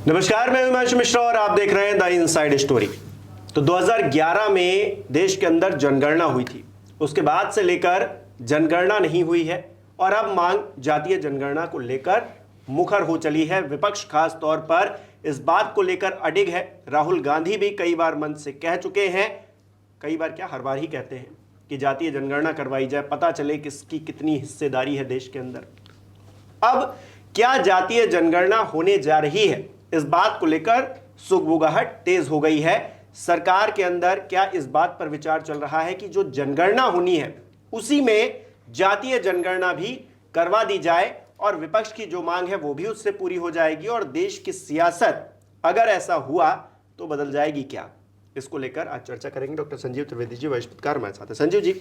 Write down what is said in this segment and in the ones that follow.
नमस्कार, मैं हिमांशु मिश्रा और आप देख रहे हैं द इनसाइड स्टोरी। तो 2011 में देश के अंदर जनगणना हुई थी। उसके बाद से लेकर जनगणना नहीं हुई है और अब मांग जातीय जनगणना को लेकर मुखर हो चली है। विपक्ष खास तौर पर इस बात को लेकर अडिग है। राहुल गांधी भी कई बार मंच से कह चुके हैं, कई बार क्या हर बार ही कहते हैं कि जातीय जनगणना करवाई जाए, पता चले किसकी कितनी हिस्सेदारी है देश के अंदर। अब क्या जातीय जनगणना होने जा रही है, इस बात को लेकर सुगबुगाहट तेज हो गई है। सरकार के अंदर क्या इस बात पर विचार चल रहा है कि जो जनगणना होनी है उसी में जातीय जनगणना भी करवा दी जाए और विपक्ष की जो मांग है वो भी उससे पूरी हो जाएगी और देश की सियासत अगर ऐसा हुआ तो बदल जाएगी क्या? इसको लेकर आज चर्चा करेंगे। डॉक्टर संजीव त्रिवेदी जी वरिष्ठ पत्रकार हमारे साथ हैं। संजीव जी,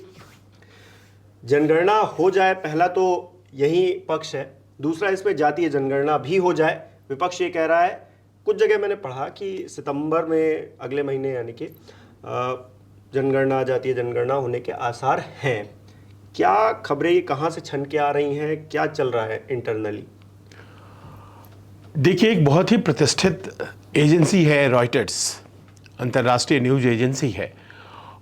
जनगणना हो जाए, पहला तो यही पक्ष है, दूसरा इसमें जातीय जनगणना भी हो जाए। विपक्ष ये कह रहा है, कुछ जगह मैंने पढ़ा कि सितंबर में अगले महीने यानी कि जनगणना, जातीय जनगणना होने के आसार हैं। क्या खबरें कहाँ से छन के आ रही हैं, क्या चल रहा है इंटरनली? देखिए, एक बहुत ही प्रतिष्ठित एजेंसी है रॉयटर्स, अंतर्राष्ट्रीय न्यूज़ एजेंसी है,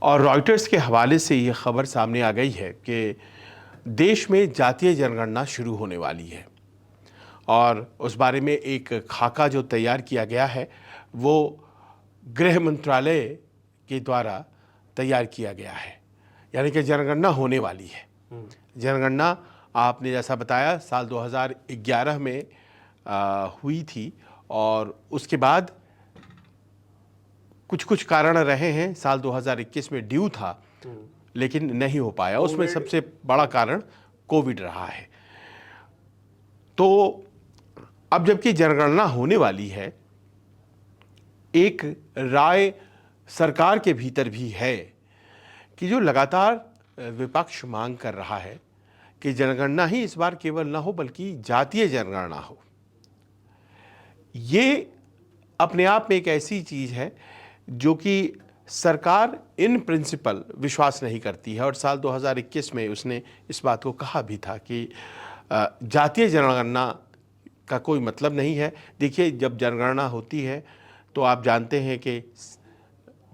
और रॉयटर्स के हवाले से ये खबर सामने आ गई है कि देश में जातीय जनगणना शुरू होने वाली है और उस बारे में एक खाका जो तैयार किया गया है वो गृह मंत्रालय के द्वारा तैयार किया गया है। यानी कि जनगणना होने वाली है। जनगणना आपने जैसा बताया साल 2011 में हुई थी और उसके बाद कुछ कारण रहे हैं। साल 2021 में ड्यू था लेकिन नहीं हो पाया। उसमें सबसे बड़ा कारण कोविड रहा है। तो अब जबकि जनगणना होने वाली है, एक राय सरकार के भीतर भी है कि जो लगातार विपक्ष मांग कर रहा है कि जनगणना ही इस बार केवल ना हो बल्कि जातीय जनगणना हो। ये अपने आप में एक ऐसी चीज़ है जो कि सरकार इन प्रिंसिपल विश्वास नहीं करती है और साल 2021 में उसने इस बात को कहा भी था कि जातीय जनगणना का कोई मतलब नहीं है। देखिए, जब जनगणना होती है तो आप जानते हैं कि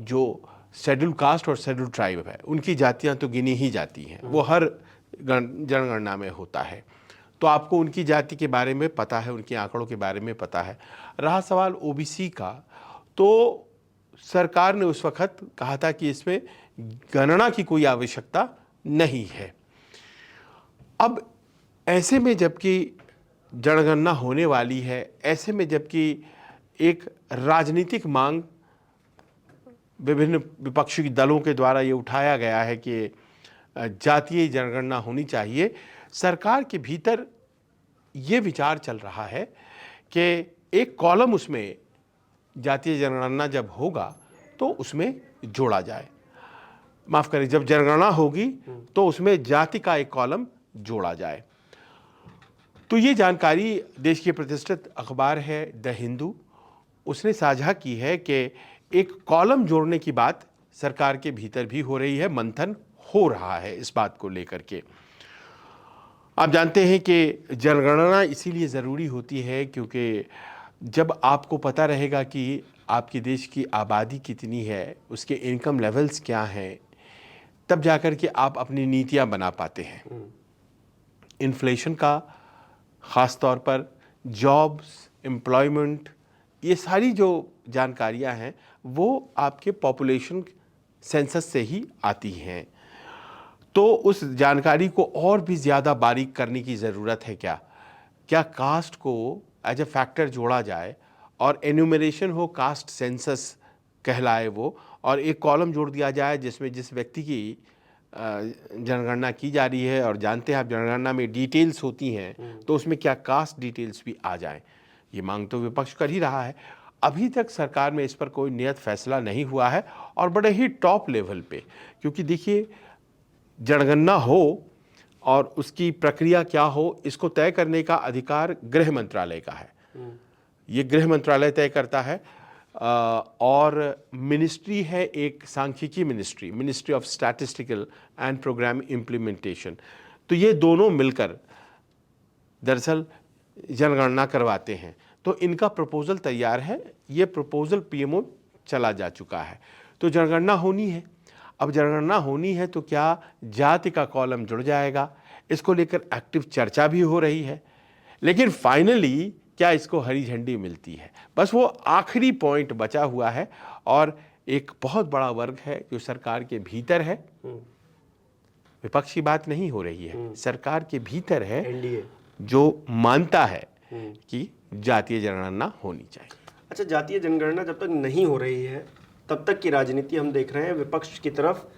जो शेड्यूल कास्ट और शेड्यूल ट्राइब है उनकी जातियां तो गिनी ही जाती हैं, वो हर जनगणना में होता है। तो आपको उनकी जाति के बारे में पता है, उनके आंकड़ों के बारे में पता है। रहा सवाल ओबीसी का, तो सरकार ने उस वक्त कहा था कि इसमें गणना की कोई आवश्यकता नहीं है। अब ऐसे में जबकि जनगणना होने वाली है, ऐसे में जबकि एक राजनीतिक मांग विभिन्न विपक्षी दलों के द्वारा ये उठाया गया है कि जातीय जनगणना होनी चाहिए, सरकार के भीतर ये विचार चल रहा है कि एक कॉलम उसमें जातीय जनगणना जब होगा तो उसमें जोड़ा जाए। माफ़ करें, जब जनगणना होगी तो उसमें जाति का एक कॉलम जोड़ा जाए। तो ये जानकारी देश के प्रतिष्ठित अखबार है द हिंदू, उसने साझा की है कि एक कॉलम जोड़ने की बात सरकार के भीतर भी हो रही है, मंथन हो रहा है इस बात को लेकर के। आप जानते हैं कि जनगणना इसीलिए ज़रूरी होती है क्योंकि जब आपको पता रहेगा कि आपके देश की आबादी कितनी है, उसके इनकम लेवल्स क्या हैं, तब जाकर के आप अपनी नीतियां बना पाते हैं। इन्फ्लेशन का ख़ास तौर पर, जॉब्स, एम्प्लॉयमेंट, ये सारी जो जानकारियां हैं वो आपके पॉपुलेशन सेंसस से ही आती हैं। तो उस जानकारी को और भी ज़्यादा बारीक करने की ज़रूरत है। क्या कास्ट को एज ए फैक्टर जोड़ा जाए और एन्यूमरेशन हो, कास्ट सेंसस कहलाए वो, और एक कॉलम जोड़ दिया जाए जिसमें जिस व्यक्ति की जनगणना की जा रही है, और जानते हैं आप जनगणना में डिटेल्स होती हैं, तो उसमें क्या कास्ट डिटेल्स भी आ जाएं। ये मांग तो विपक्ष कर ही रहा है। अभी तक सरकार में इस पर कोई नियत फैसला नहीं हुआ है और बड़े ही टॉप लेवल पे, क्योंकि देखिए जनगणना हो और उसकी प्रक्रिया क्या हो, इसको तय करने का अधिकार गृह मंत्रालय का है। ये गृह मंत्रालय तय करता है और मिनिस्ट्री है एक सांख्यिकी ministry, ministry of statistical and programme implementation. तो ये दोनों मिलकर दरअसल जनगणना करवाते हैं। तो इनका प्रपोजल तैयार है, ये प्रपोजल पीएमओ चला जा चुका है। तो जनगणना होनी है। अब जनगणना होनी है तो क्या जाति का कॉलम जुड़ जाएगा, इसको लेकर एक्टिव चर्चा भी हो रही है। लेकिन फाइनली क्या इसको हरी झंडी मिलती है, बस वो आखिरी पॉइंट बचा हुआ है। और एक बहुत बड़ा वर्ग है जो सरकार के भीतर है, विपक्ष की बात नहीं हो रही है, सरकार के भीतर है, एनडीए जो मानता है कि जातीय जनगणना होनी चाहिए। अच्छा, जातीय जनगणना जब तक नहीं हो रही है तब तक की राजनीति हम देख रहे हैं विपक्ष की तरफ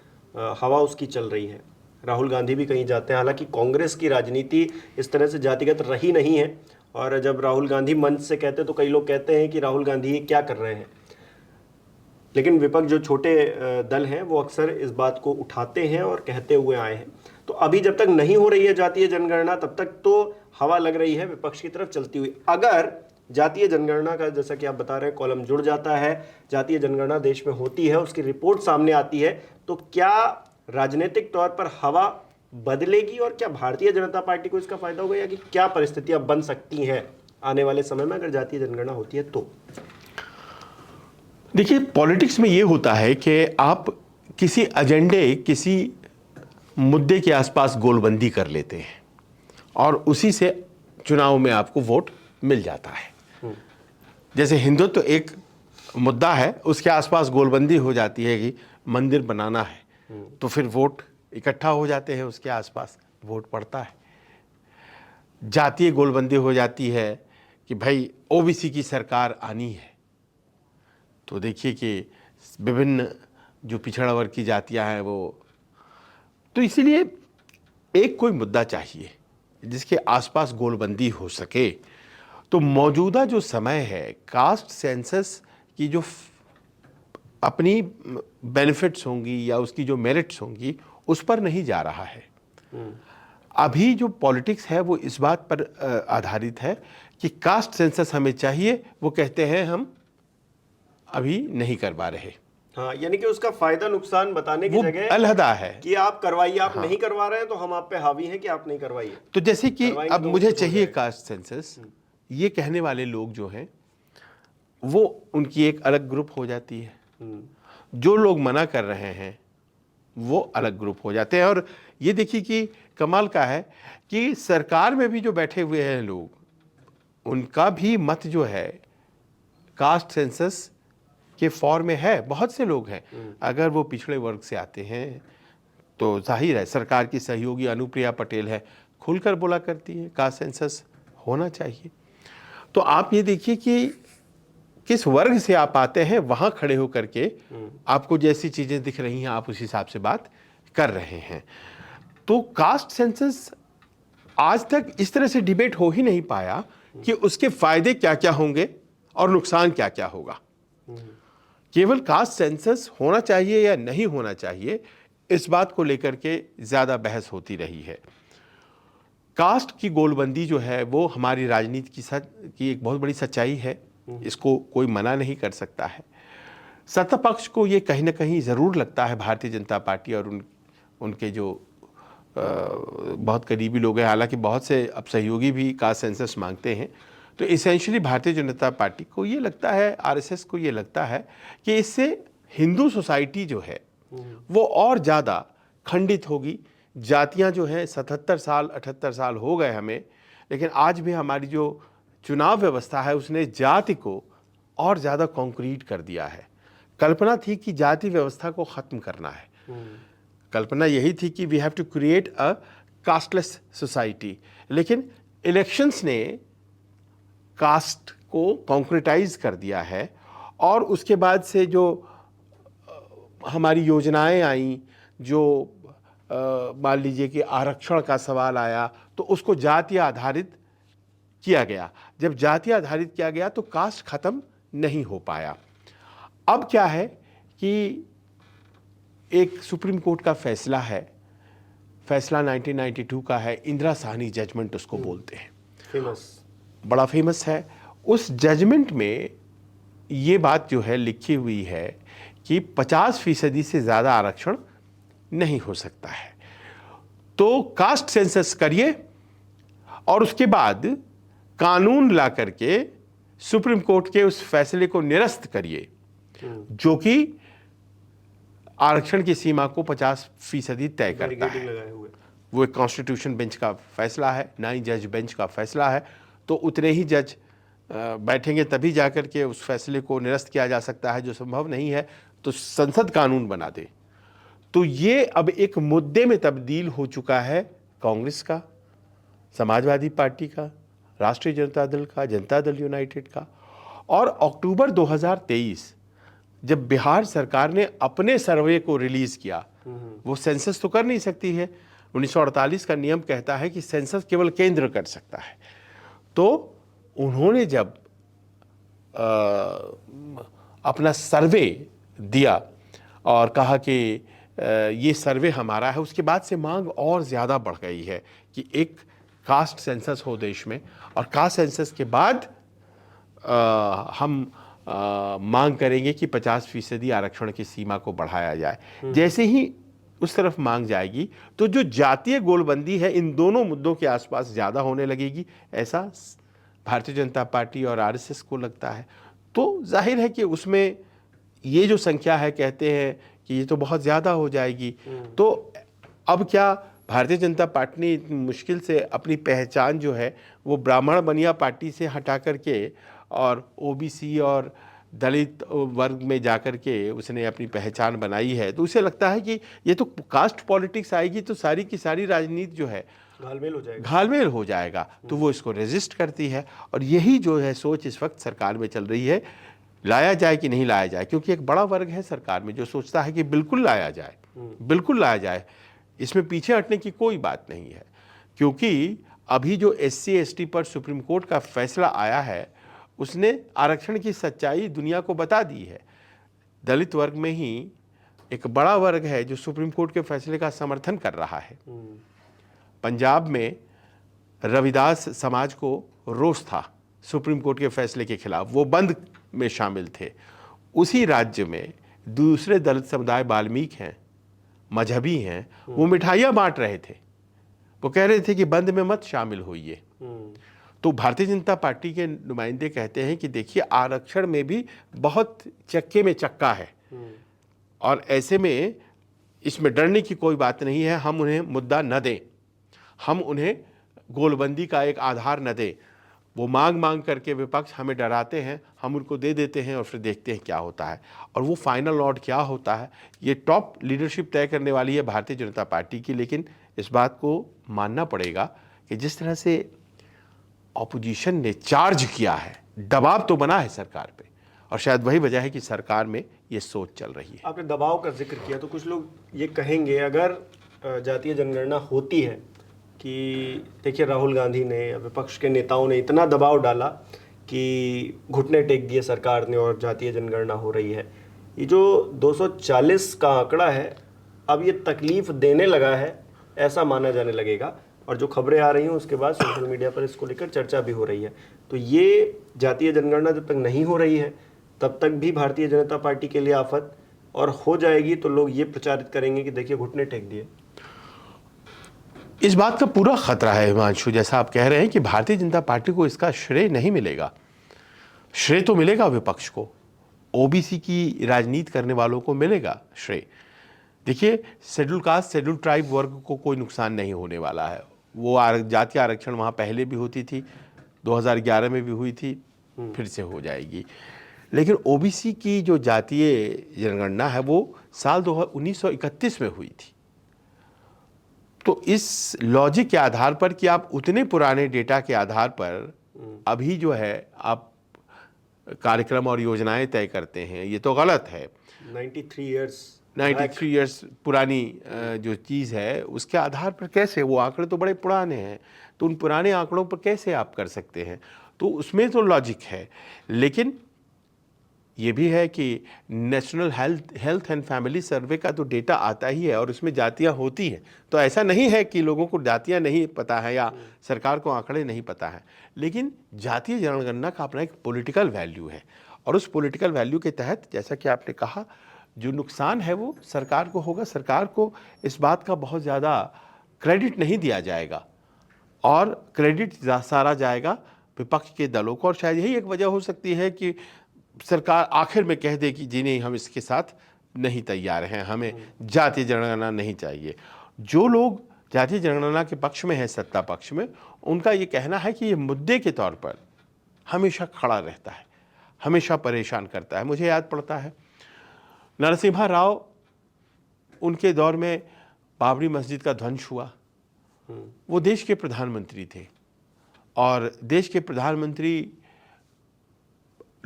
हवा उसकी चल रही है। राहुल गांधी भी कहीं जाते हैं, हालांकि कांग्रेस की राजनीति इस तरह से जातिगत रही नहीं है। और जब राहुल गांधी मंच से कहते हैं तो कई लोग कहते हैं कि राहुल गांधी ये क्या कर रहे हैं, लेकिन विपक्ष जो छोटे दल हैं वो अक्सर इस बात को उठाते हैं और कहते हुए आए हैं। तो अभी जब तक नहीं हो रही है जातीय जनगणना तब तक तो हवा लग रही है विपक्ष की तरफ चलती हुई। अगर जातीय जनगणना का, जैसा कि आप बता रहे हैं, कॉलम जुड़ जाता है, जातीय जनगणना देश में होती है, उसकी रिपोर्ट सामने आती है, तो क्या राजनीतिक तौर पर हवा बदलेगी और क्या भारतीय जनता पार्टी को इसका फायदा होगा, या कि क्या परिस्थितियां बन सकती हैं आने वाले समय में अगर जातीय जनगणना होती है तो? देखिए, पॉलिटिक्स में ये होता है कि आप किसी एजेंडे, किसी मुद्दे के आसपास गोलबंदी कर लेते हैं और उसी से चुनाव में आपको वोट मिल जाता है। जैसे हिंदुत्व तो एक मुद्दा है, उसके आसपास गोलबंदी हो जाती है कि मंदिर बनाना है, तो फिर वोट इकट्ठा हो जाते हैं, उसके आसपास वोट पड़ता है। जातीय गोलबंदी हो जाती है कि भाई ओबीसी की सरकार आनी है, तो देखिए कि विभिन्न जो पिछड़ा वर्ग की जातियां हैं वो, तो इसीलिए एक कोई मुद्दा चाहिए जिसके आसपास गोलबंदी हो सके। तो मौजूदा जो समय है, कास्ट सेंसस की जो अपनी बेनिफिट्स होंगी या उसकी जो मेरिट्स होंगी उस पर नहीं जा रहा है। अभी जो पॉलिटिक्स है वो इस बात पर आधारित है कि कास्ट सेंसस हमें चाहिए, वो कहते हैं हम अभी नहीं करवा रहे। हाँ, यानी कि उसका फायदा नुकसान बताने की जगह अलहदा है कि आप करवाइए, आप नहीं करवा रहे हैं तो हम आप पे हावी हैं कि आप नहीं करवाइए। तो जैसे कि करवाएंगे अब तो मुझे कुछ हो चाहिए जाएगा। कास्ट सेंसस, ये कहने वाले लोग जो हैं वो उनकी एक अलग ग्रुप हो जाती है, जो लोग मना कर रहे हैं वो अलग ग्रुप हो जाते हैं। और ये देखिए कि कमाल का है कि सरकार में भी जो बैठे हुए हैं लोग, उनका भी मत जो है कास्ट सेंसस के फॉर्म में है। बहुत से लोग हैं, अगर वो पिछड़े वर्ग से आते हैं तो जाहिर है सरकार की सहयोगी अनुप्रिया पटेल है, खुलकर बोला करती है कास्ट सेंसस होना चाहिए। तो आप ये देखिए कि किस वर्ग से आप आते हैं, वहां खड़े होकर के आपको जैसी चीजें दिख रही हैं आप उस हिसाब से बात कर रहे हैं। तो कास्ट सेंसस आज तक इस तरह से डिबेट हो ही नहीं पाया कि उसके फायदे क्या क्या होंगे और नुकसान क्या क्या होगा। केवल कास्ट सेंसस होना चाहिए या नहीं होना चाहिए, इस बात को लेकर के ज्यादा बहस होती रही है। कास्ट की गोलबंदी जो है वो हमारी राजनीति की एक बहुत बड़ी सच्चाई है, इसको कोई मना नहीं कर सकता है। सत्ता पक्ष को ये कहीं ना कहीं ज़रूर लगता है, भारतीय जनता पार्टी और उनके जो बहुत करीबी लोग हैं, हालांकि बहुत से अब सहयोगी भी कास्ट सेंसस मांगते हैं, तो इसेंशियली भारतीय जनता पार्टी को ये लगता है, आरएसएस को ये लगता है कि इससे हिंदू सोसाइटी जो है वो और ज़्यादा खंडित होगी। जातियां जो हैं 77 साल 78 साल हो गए हमें, लेकिन आज भी हमारी जो चुनाव व्यवस्था है उसने जाति को और ज़्यादा कॉन्क्रीट कर दिया है। कल्पना थी कि जाति व्यवस्था को ख़त्म करना है, कल्पना यही थी कि we have to create a casteless society, लेकिन इलेक्शंस ने कास्ट को कॉन्क्रीटाइज कर दिया है। और उसके बाद से जो हमारी योजनाएं आई, जो मान लीजिए कि आरक्षण का सवाल आया, तो उसको जाति आधारित किया गया। जब जाति आधारित किया गया तो कास्ट खत्म नहीं हो पाया। अब क्या है कि एक सुप्रीम कोर्ट का फैसला है, फैसला 1992 का है, इंदिरा साहनी जजमेंट उसको बोलते हैं, फेमस, बड़ा फेमस है। उस जजमेंट में ये बात जो है लिखी हुई है कि 50% से ज़्यादा आरक्षण नहीं हो सकता है। तो कास्ट सेंसस करिए और उसके बाद कानून ला करके सुप्रीम कोर्ट के उस फैसले को निरस्त करिए जो कि आरक्षण की सीमा को 50% तय करता है। लगाए हुए वो एक कॉन्स्टिट्यूशन बेंच का फैसला है, ना ही जज बेंच का फैसला है। तो उतने ही जज बैठेंगे तभी जाकर के उस फैसले को निरस्त किया जा सकता है, जो संभव नहीं है तो संसद कानून बना दे। तो ये अब एक मुद्दे में तब्दील हो चुका है कांग्रेस का, समाजवादी पार्टी का, राष्ट्रीय जनता दल का, जनता दल यूनाइटेड का। और अक्टूबर 2023 जब बिहार सरकार ने अपने सर्वे को रिलीज किया, वो सेंसस तो कर नहीं सकती है, 1948 का नियम कहता है कि सेंसस केवल केंद्र कर सकता है। तो उन्होंने जब अपना सर्वे दिया और कहा कि ये सर्वे हमारा है, उसके बाद से मांग और ज़्यादा बढ़ गई है कि एक कास्ट सेंसस हो देश में, और कास्ट सेंसस के बाद हम मांग करेंगे कि 50% आरक्षण की सीमा को बढ़ाया जाए। जैसे ही उस तरफ मांग जाएगी तो जो जातीय गोलबंदी है इन दोनों मुद्दों के आसपास ज़्यादा होने लगेगी, ऐसा भारतीय जनता पार्टी और आरएसएस को लगता है। तो जाहिर है कि उसमें ये जो संख्या है, कहते हैं कि ये तो बहुत ज़्यादा हो जाएगी। तो अब क्या भारतीय जनता पार्टी ने मुश्किल से अपनी पहचान जो है वो ब्राह्मण बनिया पार्टी से हटा करके और ओबीसी और दलित वर्ग में जाकर के उसने अपनी पहचान बनाई है। तो उसे लगता है कि ये तो कास्ट पॉलिटिक्स आएगी तो सारी की सारी राजनीति जो है घालमेल हो जाएगा। तो वो इसको रेजिस्ट करती है, और यही जो है सोच इस वक्त सरकार में चल रही है, लाया जाए कि नहीं लाया जाए। क्योंकि एक बड़ा वर्ग है सरकार में जो सोचता है कि बिल्कुल लाया जाए, बिल्कुल लाया जाए, इसमें पीछे हटने की कोई बात नहीं है। क्योंकि अभी जो SC ST पर सुप्रीम कोर्ट का फैसला आया है उसने आरक्षण की सच्चाई दुनिया को बता दी है। दलित वर्ग में ही एक बड़ा वर्ग है जो सुप्रीम कोर्ट के फैसले का समर्थन कर रहा है। पंजाब में रविदास समाज को रोष था सुप्रीम कोर्ट के फैसले के खिलाफ, वो बंद में शामिल थे। उसी राज्य में दूसरे दलित समुदाय वाल्मीकि हैं, मजहबी हैं, वो मिठाइयाँ बांट रहे थे। वो कह रहे थे कि बंद में मत शामिल होइए। तो भारतीय जनता पार्टी के नुमाइंदे कहते हैं कि देखिए आरक्षण में भी बहुत चक्के में चक्का है, और ऐसे में इसमें डरने की कोई बात नहीं है। हम उन्हें मुद्दा न दें, हम उन्हें गोलबंदी का एक आधार न दें। वो मांग करके विपक्ष हमें डराते हैं, हम उनको दे देते हैं और फिर देखते हैं क्या होता है। और वो फाइनल नोट क्या होता है ये टॉप लीडरशिप तय करने वाली है भारतीय जनता पार्टी की। लेकिन इस बात को मानना पड़ेगा कि जिस तरह से ऑपोजिशन ने चार्ज किया है, दबाव तो बना है सरकार पे, और शायद वही वजह है कि सरकार में ये सोच चल रही है। आपने दबाव का जिक्र किया तो कुछ लोग ये कहेंगे अगर जातीय जनगणना होती है कि देखिए राहुल गांधी ने, विपक्ष के नेताओं ने इतना दबाव डाला कि घुटने टेक दिए सरकार ने और जातीय जनगणना हो रही है, ये जो 240 का आंकड़ा है अब ये तकलीफ देने लगा है, ऐसा माना जाने लगेगा। और जो खबरें आ रही हैं उसके बाद सोशल मीडिया पर इसको लेकर चर्चा भी हो रही है। तो ये जातीय जनगणना जब तक नहीं हो रही है तब तक भी भारतीय जनता पार्टी के लिए आफत, और हो जाएगी तो लोग ये प्रचारित करेंगे कि देखिए घुटने टेक दिए। इस बात का पूरा खतरा है हिमांशु, जैसा आप कह रहे हैं कि भारतीय जनता पार्टी को इसका श्रेय नहीं मिलेगा। श्रेय तो मिलेगा विपक्ष को, ओबीसी की राजनीति करने वालों को मिलेगा श्रेय। देखिए शेड्यूल कास्ट शेड्यूल ट्राइब वर्ग को कोई नुकसान नहीं होने वाला है। वो जातीय आरक्षण वहाँ पहले भी होती थी, 2011 में भी हुई थी, फिर से हो जाएगी। लेकिन ओबीसी की जो जातीय जनगणना है वो साल 1931 में हुई थी। तो इस लॉजिक के आधार पर कि आप उतने पुराने डेटा के आधार पर अभी जो है आप कार्यक्रम और योजनाएं तय करते हैं, ये तो गलत है। 93 ईयर्स पुरानी जो चीज़ है उसके आधार पर कैसे, वो आंकड़े तो बड़े पुराने हैं, तो उन पुराने आंकड़ों पर कैसे आप कर सकते हैं? तो उसमें तो लॉजिक है। लेकिन ये भी है कि नेशनल हेल्थ एंड फैमिली सर्वे का तो डेटा आता ही है और उसमें जातियाँ होती हैं। तो ऐसा नहीं है कि लोगों को जातियाँ नहीं पता है या सरकार को आंकड़े नहीं पता है। लेकिन जातीय जनगणना का अपना एक पॉलिटिकल वैल्यू है, और उस पॉलिटिकल वैल्यू के तहत जैसा कि आपने कहा जो नुकसान है वो सरकार को होगा। सरकार को इस बात का बहुत ज़्यादा क्रेडिट नहीं दिया जाएगा, और क्रेडिट सारा जाएगा विपक्ष के दलों को, और शायद यही एक वजह हो सकती है कि सरकार आखिर में कह दे कि जी नहीं, हम इसके साथ नहीं तैयार हैं, हमें जातीय जनगणना नहीं चाहिए। जो लोग जातीय जनगणना के पक्ष में है, सत्ता पक्ष में, उनका ये कहना है कि ये मुद्दे के तौर पर हमेशा खड़ा रहता है, हमेशा परेशान करता है। मुझे याद पड़ता है नरसिम्हा राव, उनके दौर में बाबरी मस्जिद का ध्वंस हुआ, वो देश के प्रधानमंत्री थे, और देश के प्रधानमंत्री,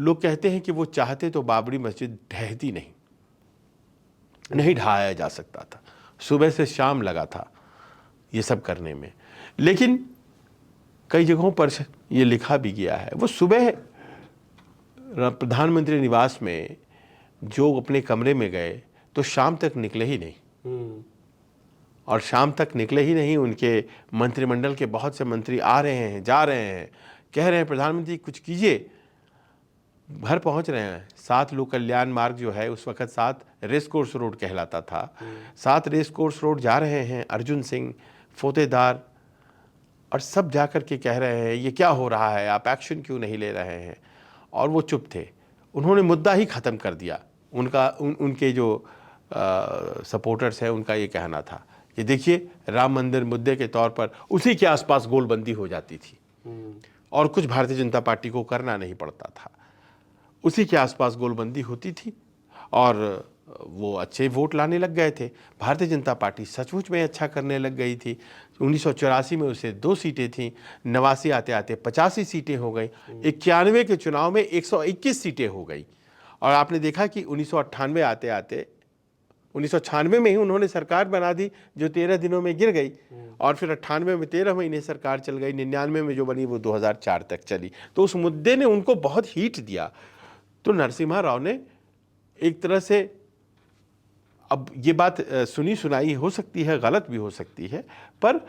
लोग कहते हैं कि वो चाहते तो बाबरी मस्जिद ढहती नहीं ढहाया जा सकता था, सुबह से शाम लगा था ये सब करने में। लेकिन कई जगहों पर ये लिखा भी गया है, वो सुबह प्रधानमंत्री निवास में जो अपने कमरे में गए तो शाम तक निकले ही नहीं, और शाम तक निकले ही नहीं। उनके मंत्रिमंडल के बहुत से मंत्री आ रहे हैं, जा रहे हैं, कह रहे हैं प्रधानमंत्री कुछ कीजिए, घर पहुंच रहे हैं। 7 लोक कल्याण मार्ग जो है, उस वक्त 7 रेस कोर्स रोड कहलाता था, 7 रेस कोर्स रोड जा रहे हैं अर्जुन सिंह, फोतेदार, और सब जाकर के कह रहे हैं ये क्या हो रहा है, आप एक्शन क्यों नहीं ले रहे हैं। और वो चुप थे, उन्होंने मुद्दा ही ख़त्म कर दिया। उनके जो सपोर्टर्स हैं, उनका ये कहना था कि देखिए, राम मंदिर मुद्दे के तौर पर उसी के आसपास गोलबंदी हो जाती थी, और कुछ भारतीय जनता पार्टी को करना नहीं पड़ता था, उसी के आसपास गोलबंदी होती थी, और वो अच्छे वोट लाने लग गए थे। भारतीय जनता पार्टी सचमुच में अच्छा करने लग गई थी। 1984 में उसे 2 सीटें थीं, 89 आते आते 85 सीटें हो गई, 91 के चुनाव में 121 सीटें हो गई। और आपने देखा कि 1998 आते आते 1996 में ही उन्होंने सरकार बना दी, जो 13 दिनों में गिर गई, और फिर 98 में 13 महीने सरकार चल गई, 99 में जो बनी वो 2004 तक चली। तो उस मुद्दे ने उनको बहुत हीट दिया। तो नरसिम्हा राव ने एक तरह से, अब ये बात सुनी सुनाई हो सकती है, गलत भी हो सकती है, पर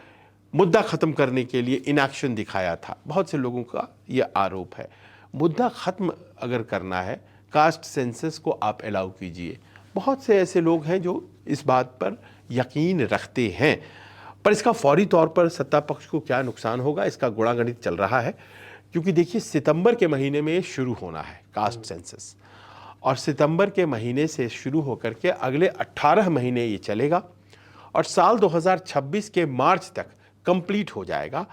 मुद्दा ख़त्म करने के लिए इनएक्शन दिखाया था। बहुत से लोगों का ये आरोप है। मुद्दा ख़त्म अगर करना है, कास्ट सेंसस को आप अलाउ कीजिए। बहुत से ऐसे लोग हैं जो इस बात पर यकीन रखते हैं, पर इसका फौरी तौर पर सत्ता पक्ष को क्या नुकसान होगा, इसका गुणागणित चल रहा है। क्योंकि देखिए, सितंबर के महीने में शुरू होना है कास्ट सेंसस, और सितंबर के महीने से शुरू होकर के अगले 18 महीने ये चलेगा, और साल 2026 के मार्च तक कंप्लीट हो जाएगा।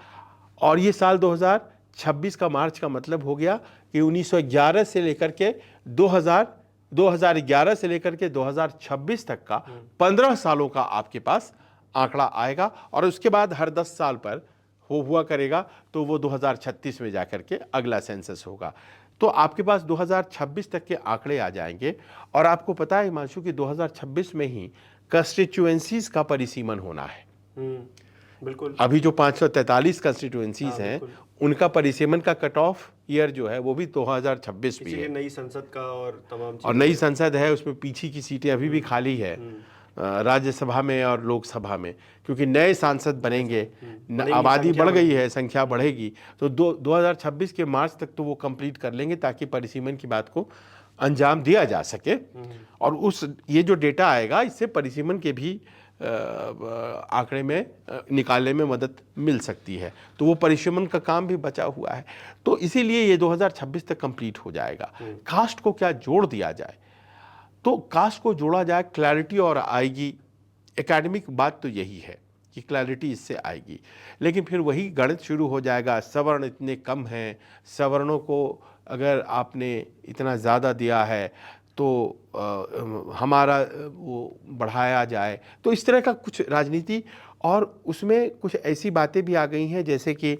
और ये साल 2026 का मार्च का मतलब हो गया कि 1911 से लेकर के 2011 से लेकर के 2026 तक का 15 सालों का आपके पास आंकड़ा आएगा, और उसके बाद हर 10 साल पर हुआ करेगा, तो वो 2036 में जाकर के अगला सेंसस होगा। तो आपके पास 2026 तक के आंकड़े आ जाएंगे। और आपको पता है हिमांशु कि 2026 में ही कंस्टिट्यूएंसीज का परिसीमन होना है। बिल्कुल। अभी जो 543 कंस्टिट्यूएंसीज हैं, उनका परिसीमन का कट ऑफ ईयर जो है वो भी 2026 भी है। नई संसद का और तमाम और नई संसद है, उसमें पीछे की सीटें अभी भी खाली है, राज्यसभा में और लोकसभा में, क्योंकि नए सांसद बनेंगे, आबादी बढ़ गई है, संख्या बढ़ेगी। तो 2026 के मार्च तक तो वो कंप्लीट कर लेंगे, ताकि परिसीमन की बात को अंजाम दिया जा सके। और ये जो डेटा आएगा, इससे परिसीमन के भी आंकड़े में निकालने में मदद मिल सकती है। तो वो परिसीमन का काम भी बचा हुआ है, तो इसीलिए ये 2026 तक कंप्लीट हो जाएगा। कास्ट को क्या जोड़ दिया जाए, तो कास्ट को जोड़ा जाए, क्लैरिटी और आएगी। एकेडमिक बात तो यही है कि क्लैरिटी इससे आएगी, लेकिन फिर वही गणित शुरू हो जाएगा। सवर्ण इतने कम हैं, सवर्णों को अगर आपने इतना ज़्यादा दिया है तो हमारा वो बढ़ाया जाए। तो इस तरह का कुछ राजनीति, और उसमें कुछ ऐसी बातें भी आ गई हैं, जैसे कि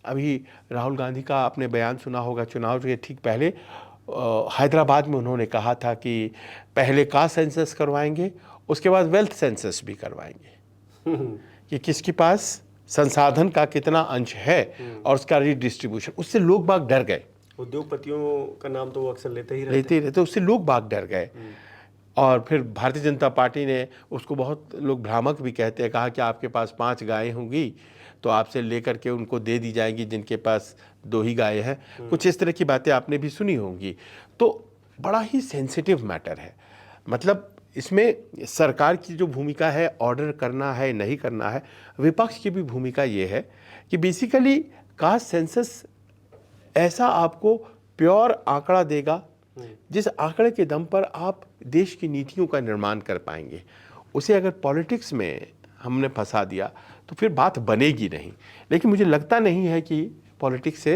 अभी राहुल गांधी का आपने बयान सुना होगा, चुनाव के ठीक पहले हैदराबाद में उन्होंने कहा था कि पहले कास्ट सेंसस करवाएंगे, उसके बाद वेल्थ सेंसस भी करवाएंगे, कि किसके पास संसाधन का कितना अंश है और उसका रिडिस्ट्रीब्यूशन। उससे लोग बाग डर गए। उद्योगपतियों का नाम तो वो अक्सर लेते ही रहते, उससे लोग बाग डर गए। और फिर भारतीय जनता पार्टी ने उसको, बहुत लोग भ्रामक भी कहते हैं, कहा कि आपके पास 5 गायें होंगी तो आपसे लेकर के उनको दे दी जाएंगी जिनके पास 2 ही गायें हैं। कुछ इस तरह की बातें आपने भी सुनी होंगी। तो बड़ा ही सेंसिटिव मैटर है। मतलब इसमें सरकार की जो भूमिका है, ऑर्डर करना है नहीं करना है, विपक्ष की भी भूमिका ये है कि बेसिकली कास्ट सेंसस ऐसा आपको प्योर आंकड़ा देगा जिस आंकड़े के दम पर आप देश की नीतियों का निर्माण कर पाएंगे। उसे अगर पॉलिटिक्स में हमने फंसा दिया तो फिर बात बनेगी नहीं। लेकिन मुझे लगता नहीं है कि पॉलिटिक्स से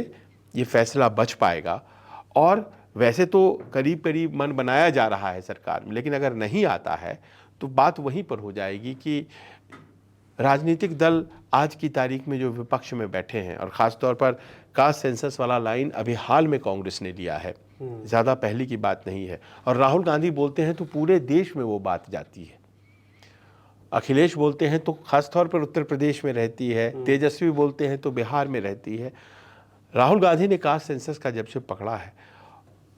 ये फैसला बच पाएगा। और वैसे तो करीब करीब मन बनाया जा रहा है सरकार में, लेकिन अगर नहीं आता है तो बात वहीं पर हो जाएगी कि राजनीतिक दल आज की तारीख में जो विपक्ष में बैठे हैं, और ख़ास तौर पर कास्ट सेंसस वाला लाइन अभी हाल में कांग्रेस ने लिया है, ज़्यादा पहले की बात नहीं है। और राहुल गांधी बोलते हैं तो पूरे देश में वो बात जाती है, अखिलेश बोलते हैं तो खास तौर पर उत्तर प्रदेश में रहती है, तेजस्वी बोलते हैं तो बिहार में रहती है। राहुल गांधी ने कास्ट सेंसस का जब से पकड़ा है,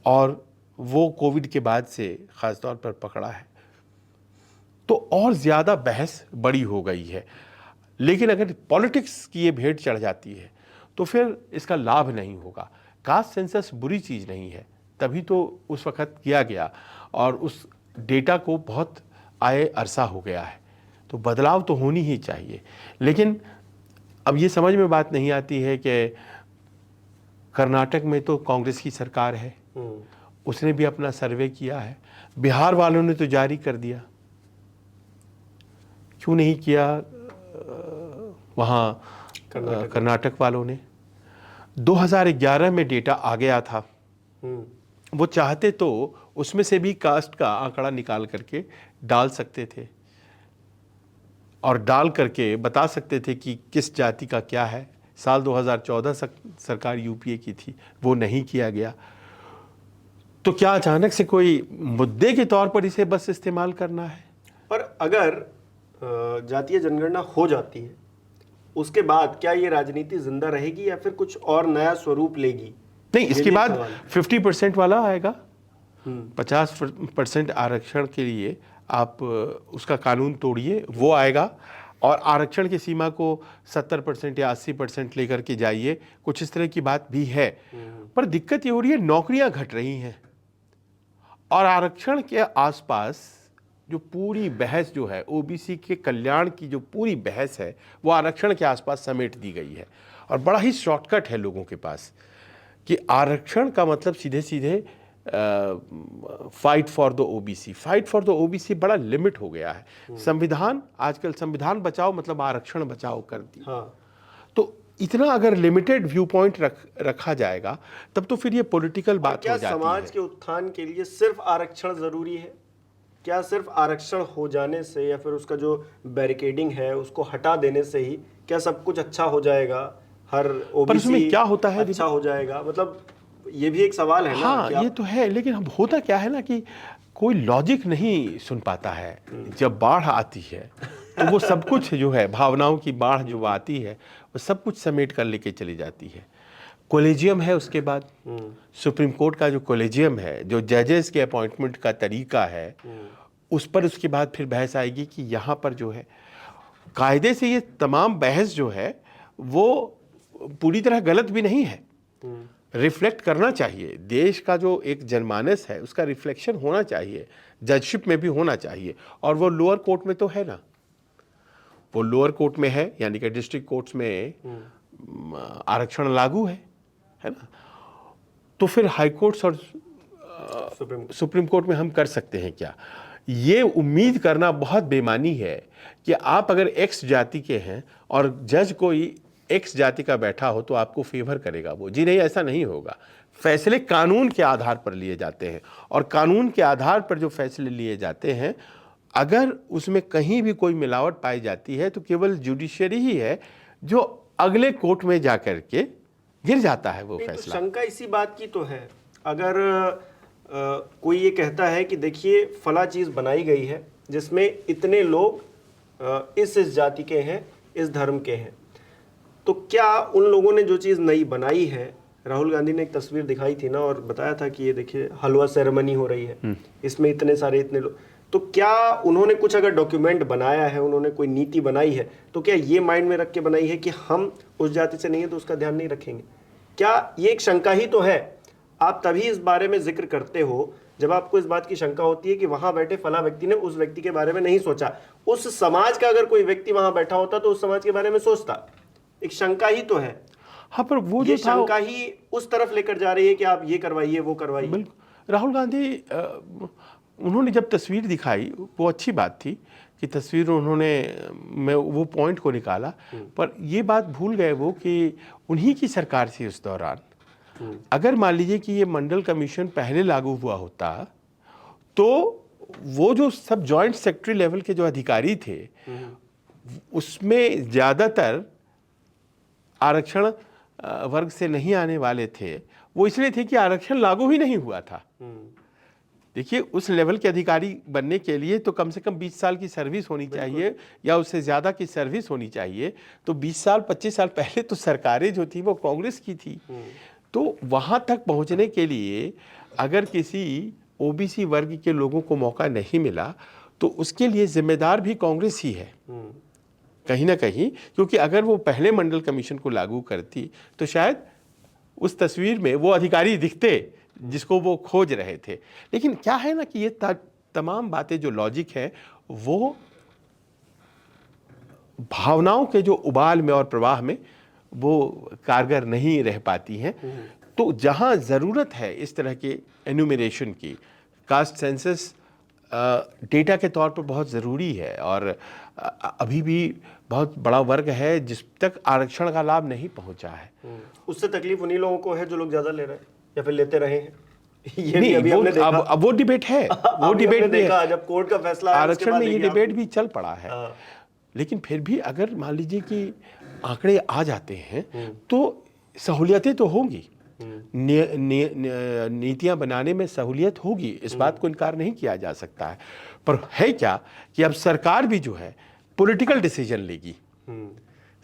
और वो कोविड के बाद से खास तौर पर पकड़ा है, तो और ज़्यादा बहस बड़ी हो गई है। लेकिन अगर पॉलिटिक्स की ये भेंट चढ़ जाती है तो फिर इसका लाभ नहीं होगा। कास्ट सेंसस बुरी चीज़ नहीं है, तभी तो उस वक़्त किया गया और उस डेटा को बहुत आए अरसा हो गया है, तो बदलाव तो होनी ही चाहिए। लेकिन अब ये समझ में बात नहीं आती है कि कर्नाटक में तो कांग्रेस की सरकार है, उसने भी अपना सर्वे किया है, बिहार वालों ने तो जारी कर दिया, क्यों नहीं किया वहाँ कर्नाटक वालों ने? 2011 में डेटा आ गया था, वो चाहते तो उसमें से भी कास्ट का आंकड़ा निकाल करके डाल सकते थे और डाल करके बता सकते थे कि किस जाति का क्या है। साल 2014 सरकार यूपीए की थी, वो नहीं किया गया। तो क्या अचानक से कोई मुद्दे के तौर पर इसे बस इस्तेमाल करना है? पर अगर जातीय जनगणना हो जाती है, उसके बाद क्या ये राजनीति जिंदा रहेगी या फिर कुछ और नया स्वरूप लेगी? नहीं, इसके बाद 50% वाला आएगा। 50% आरक्षण के लिए आप उसका कानून तोड़िए, वो आएगा। और आरक्षण की सीमा को 70% या 80% लेकर के जाइए, कुछ इस तरह की बात भी है। पर दिक्कत ये हो रही है, नौकरियां घट रही हैं और आरक्षण के आसपास जो पूरी बहस जो है, ओबीसी के कल्याण की जो पूरी बहस है, वो आरक्षण के आसपास समेट दी गई है। और बड़ा ही शॉर्टकट है लोगों के पास कि आरक्षण का मतलब सीधे सीधे fight for the OBC. Fight for the OBC बड़ा लिमिट हो गया है। संविधान, आजकल संविधान बचाओ मतलब आरक्षण बचाओ कर दी। तो इतना अगर लिमिटेड व्यू पॉइंट रखा जाएगा तब तो फिर ये पॉलिटिकल बात हो जाती है। क्या समाज के उत्थान के लिए सिर्फ आरक्षण जरूरी है? क्या सिर्फ आरक्षण हो जाने से या फिर उसका जो बैरिकेडिंग है उसको हटा देने से ही क्या सब कुछ अच्छा हो जाएगा? हर ओबीसी क्या होता है अच्छा हो जाएगा? मतलब ये भी एक सवाल है ना। हाँ, ये तो है, लेकिन अब होता क्या है ना कि कोई लॉजिक नहीं सुन पाता है। जब बाढ़ आती है तो वो सब कुछ जो है, भावनाओं की बाढ़ जो आती है, वो सब कुछ समेट कर लेके चली जाती है। कॉलेजियम है, उसके बाद सुप्रीम कोर्ट का जो कॉलेजियम है, जो जजेस के अपॉइंटमेंट का तरीका है, उस पर उसके बाद फिर बहस आएगी कि यहाँ पर जो है कायदे से ये तमाम बहस जो है वो पूरी तरह गलत भी नहीं है। रिफ्लेक्ट करना चाहिए, देश का जो एक जनमानस है उसका रिफ्लेक्शन होना चाहिए, जजशिप में भी होना चाहिए। और वो लोअर कोर्ट में तो है ना, वो लोअर कोर्ट में है, यानी कि डिस्ट्रिक्ट कोर्ट्स में आरक्षण लागू है ना। तो फिर हाई कोर्ट्स और सुप्रीम कोर्ट में हम कर सकते हैं क्या? ये उम्मीद करना बहुत बेमानी है कि आप अगर एक्स जाति के हैं और जज कोई एक्स जाति का बैठा हो तो आपको फेवर करेगा वो। जी नहीं, ऐसा नहीं होगा। फैसले कानून के आधार पर लिए जाते हैं और कानून के आधार पर जो फैसले लिए जाते हैं, अगर उसमें कहीं भी कोई मिलावट पाई जाती है तो केवल जुडिशरी ही है जो अगले कोर्ट में जाकर के गिर जाता है वो फैसला। तो शंका इसी बात की तो है, अगर कोई ये कहता है कि देखिए फला चीज बनाई गई है जिसमें इतने लोग इस जाति के हैं, इस धर्म के हैं, तो क्या उन लोगों ने जो चीज नई बनाई है, राहुल गांधी ने एक तस्वीर दिखाई थी ना और बताया था कि ये देखिए हलवा सेरेमनी हो रही है, इसमें इतने सारे इतने लोग, तो क्या उन्होंने कुछ अगर डॉक्यूमेंट बनाया है, उन्होंने कोई नीति बनाई है, तो क्या ये माइंड में रख के बनाई है कि हम उस जाति से नहीं है तो उसका ध्यान नहीं रखेंगे? क्या ये एक शंका ही तो है? आप तभी इस बारे में जिक्र करते हो जब आपको इस बात की शंका होती है कि वहां बैठे फला व्यक्ति ने उस व्यक्ति के बारे में नहीं सोचा। उस समाज का अगर कोई व्यक्ति वहां बैठा होता तो उस समाज के बारे में सोचता। एक शंका ही तो है। हाँ, पर वो ये जो था शंका ही उस तरफ लेकर जा रही है कि आप ये करवाइए वो करवाइए। बिल्कुल। राहुल गांधी उन्होंने जब तस्वीर दिखाई वो अच्छी बात थी कि तस्वीर उन्होंने मैं वो पॉइंट को निकाला, पर ये बात भूल गए वो कि उन्हीं की सरकार थी उस दौरान। अगर मान लीजिए कि ये मंडल कमीशन पहले लागू हुआ होता तो वो जो सब जॉइंट सेक्रेटरी लेवल के जो अधिकारी थे उसमें ज़्यादातर आरक्षण वर्ग से नहीं आने वाले थे। वो इसलिए थे कि आरक्षण लागू ही नहीं हुआ था। देखिए, उस लेवल के अधिकारी बनने के लिए तो कम से कम 20 साल की सर्विस होनी चाहिए या उससे ज़्यादा की सर्विस होनी चाहिए। तो 20 साल 25 साल पहले तो सरकारें जो थी वो कांग्रेस की थी। तो वहाँ तक पहुँचने के लिए अगर किसी ओबीसी वर्ग के लोगों को मौका नहीं मिला तो उसके लिए जिम्मेदार भी कांग्रेस ही है कहीं ना कहीं, क्योंकि अगर वो पहले मंडल कमीशन को लागू करती तो शायद उस तस्वीर में वो अधिकारी दिखते जिसको वो खोज रहे थे। लेकिन क्या है ना कि ये तमाम बातें जो लॉजिक है वो भावनाओं के जो उबाल में और प्रवाह में वो कारगर नहीं रह पाती हैं। तो जहां ज़रूरत है इस तरह के एन्यूमरेशन की, कास्ट सेंसस डेटा के तौर पर बहुत ज़रूरी है और अभी भी बहुत बड़ा वर्ग है जिस तक आरक्षण का लाभ नहीं पहुंचा है। उससे तकलीफ उन्हीं लोगों को है जो लोग ज्यादा ले रहे हैं या फिर लेते रहे हैं। ये नहीं, अभी हमने देखा। अब वो डिबेट है, वो डिबेट भी देखा है। जब कोर्ट का फैसला आया उसके आरक्षण बाद में ये देखिए डिबेट भी चल पड़ा है। लेकिन फिर भी अगर मान लीजिए कि आंकड़े आ जाते हैं तो सहूलियतें तो होंगी, नीतियां बनाने में सहूलियत होगी, इस बात को इनकार नहीं किया जा सकता है। पर है क्या कि अब सरकार भी जो है पॉलिटिकल डिसीजन लेगी।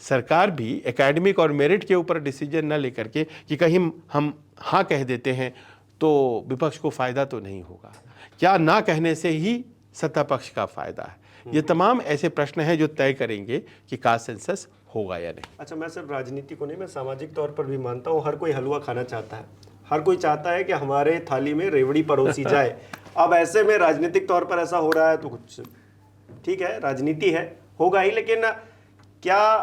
सरकार भी एकेडमिक और मेरिट के ऊपर डिसीजन न लेकर के कि कहीं हम हाँ कह देते हैं तो विपक्ष को फायदा तो नहीं होगा, क्या ना कहने से ही सत्ता पक्ष का फायदा है। ये तमाम ऐसे प्रश्न हैं जो तय करेंगे कि कास्ट सेंसस होगा या नहीं। अच्छा, मैं सिर्फ राजनीति को नहीं, मैं सामाजिक तौर पर भी मानता हूँ हर कोई हलवा खाना चाहता है, हर कोई चाहता है कि हमारे थाली में रेवड़ी परोसी जाए। अब ऐसे में राजनीतिक तौर पर ऐसा हो रहा है तो कुछ ठीक है, राजनीति है, होगा ही। लेकिन क्या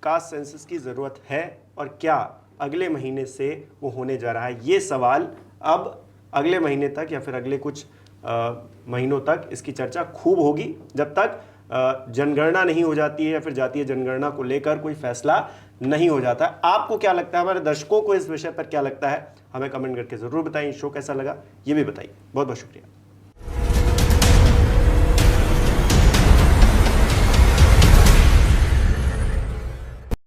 कास्ट सेंसस की ज़रूरत है और क्या अगले महीने से वो होने जा रहा है, ये सवाल अब अगले महीने तक या फिर अगले कुछ महीनों तक इसकी चर्चा खूब होगी, जब तक जनगणना नहीं हो जाती है या फिर जातीय जनगणना को लेकर कोई फैसला नहीं हो जाता। आपको क्या लगता है, हमारे दर्शकों को इस विषय पर क्या लगता है, हमें कमेंट करके ज़रूर बताइए। शो कैसा लगा ये भी बताइए। बहुत बहुत शुक्रिया।